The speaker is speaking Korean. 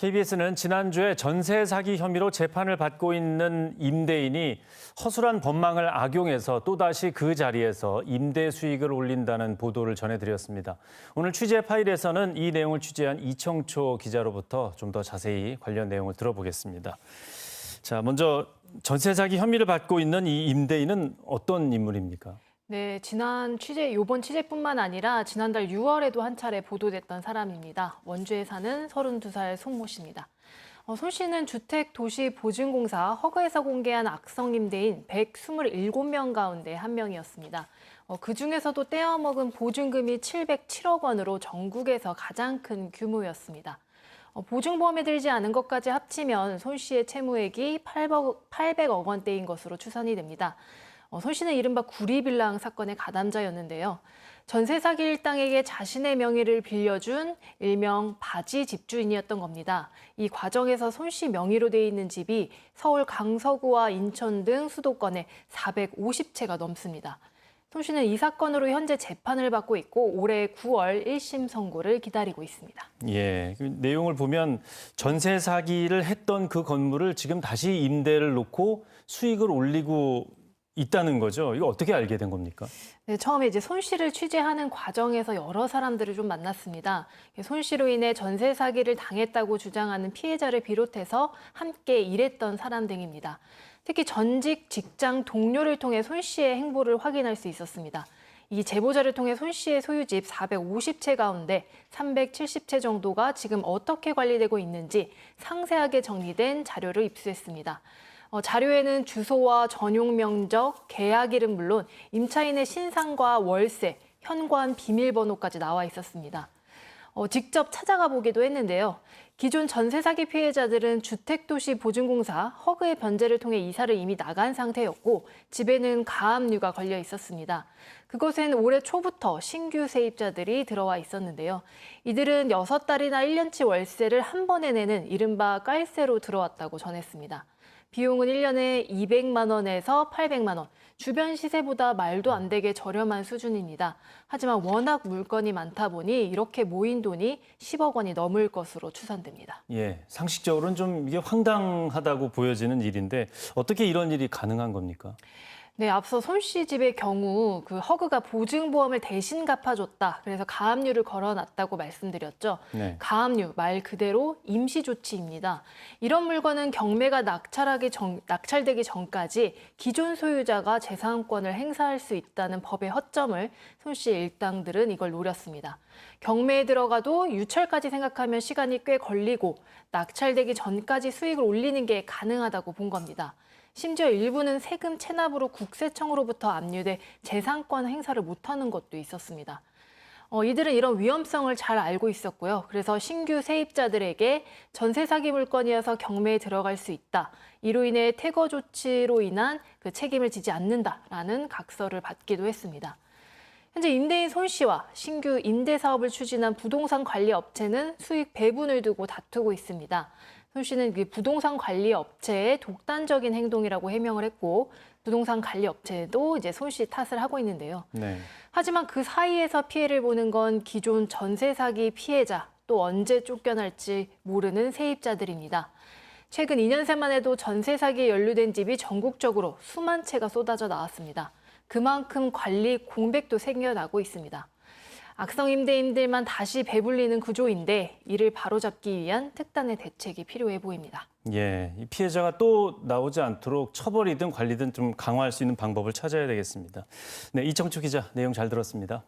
KBS는 지난주에 전세 사기 혐의로 재판을 받고 있는 임대인이 허술한 법망을 악용해서 또다시 그 자리에서 임대 수익을 올린다는 보도를 전해드렸습니다. 오늘 취재 파일에서는 이 내용을 취재한 이청초 기자로부터 좀 더 자세히 관련 내용을 들어보겠습니다. 자, 먼저 전세 사기 혐의를 받고 있는 이 임대인은 어떤 인물입니까? 네, 이번 취재뿐만 아니라 지난달 6월에도 한 차례 보도됐던 사람입니다. 원주에 사는 32살 손모 씨입니다. 손 씨는 주택도시보증공사 허그에서 공개한 악성 임대인 127명 가운데 한 명이었습니다. 그중에서도 떼어먹은 보증금이 707억 원으로 전국에서 가장 큰 규모였습니다. 보증보험에 들지 않은 것까지 합치면 손 씨의 채무액이 800억 원대인 것으로 추산이 됩니다. 손 씨는 이른바 구리빌랑 사건의 가담자였는데요. 전세 사기 일당에게 자신의 명의를 빌려준 일명 바지 집주인이었던 겁니다. 이 과정에서 손 씨 명의로 돼 있는 집이 서울 강서구와 인천 등 수도권에 450채가 넘습니다. 손 씨는 이 사건으로 현재 재판을 받고 있고 올해 9월 1심 선고를 기다리고 있습니다. 예, 그 내용을 보면 전세 사기를 했던 그 건물을 지금 다시 임대를 놓고 수익을 올리고 있다는 거죠. 이거 어떻게 알게 된 겁니까? 네, 처음에 손 씨를 취재하는 과정에서 여러 사람들을 좀 만났습니다. 손 씨로 인해 전세 사기를 당했다고 주장하는 피해자를 비롯해서 함께 일했던 사람 등입니다. 특히 전직 직장 동료를 통해 손 씨의 행보를 확인할 수 있었습니다. 이 제보자를 통해 손 씨의 소유집 450채 가운데 370채 정도가 지금 어떻게 관리되고 있는지 상세하게 정리된 자료를 입수했습니다. 자료에는 주소와 전용 면적, 계약일은 물론 임차인의 신상과 월세, 현관 비밀번호까지 나와 있었습니다. 직접 찾아가 보기도 했는데요. 기존 전세 사기 피해자들은 주택도시보증공사 허그의 변제를 통해 이사를 이미 나간 상태였고 집에는 가압류가 걸려 있었습니다. 그곳엔 올해 초부터 신규 세입자들이 들어와 있었는데요. 이들은 6달이나 1년치 월세를 한 번에 내는 이른바 깔세로 들어왔다고 전했습니다. 비용은 1년에 200만 원에서 800만 원, 주변 시세보다 말도 안 되게 저렴한 수준입니다. 하지만 워낙 물건이 많다 보니 이렇게 모인 돈이 10억 원이 넘을 것으로 추산됩니다. 예, 상식적으로는 좀 이게 황당하다고 보여지는 일인데 어떻게 이런 일이 가능한 겁니까? 네, 앞서 손 씨 집의 경우 그 허그가 보증보험을 대신 갚아줬다. 그래서 가압류를 걸어놨다고 말씀드렸죠. 네. 가압류, 말 그대로 임시조치입니다. 이런 물건은 경매가 낙찰되기 전까지 기존 소유자가 재산권을 행사할 수 있다는 법의 허점을 손 씨 일당들은 이걸 노렸습니다. 경매에 들어가도 유찰까지 생각하면 시간이 꽤 걸리고 낙찰되기 전까지 수익을 올리는 게 가능하다고 본 겁니다. 심지어 일부는 세금 체납으로 국세청으로부터 압류돼 재산권 행사를 못하는 것도 있었습니다. 이들은 이런 위험성을 잘 알고 있었고요. 그래서 신규 세입자들에게 전세 사기 물건이어서 경매에 들어갈 수 있다. 이로 인해 퇴거 조치로 인한 그 책임을 지지 않는다라는 각서를 받기도 했습니다. 현재 임대인 손 씨와 신규 임대 사업을 추진한 부동산 관리 업체는 수익 배분을 두고 다투고 있습니다. 손 씨는 부동산 관리 업체의 독단적인 행동이라고 해명을 했고 부동산 관리 업체도 이제 손 씨 탓을 하고 있는데요. 네. 하지만 그 사이에서 피해를 보는 건 기존 전세 사기 피해자, 또 언제 쫓겨날지 모르는 세입자들입니다. 최근 2년 새만 해도 전세 사기에 연루된 집이 전국적으로 수만 채가 쏟아져 나왔습니다. 그만큼 관리 공백도 생겨나고 있습니다. 악성 임대인들만 다시 배불리는 구조인데 이를 바로잡기 위한 특단의 대책이 필요해 보입니다. 예, 이 피해자가 또 나오지 않도록 처벌이든 관리든 좀 강화할 수 있는 방법을 찾아야 되겠습니다. 네, 이청초 기자 내용 잘 들었습니다.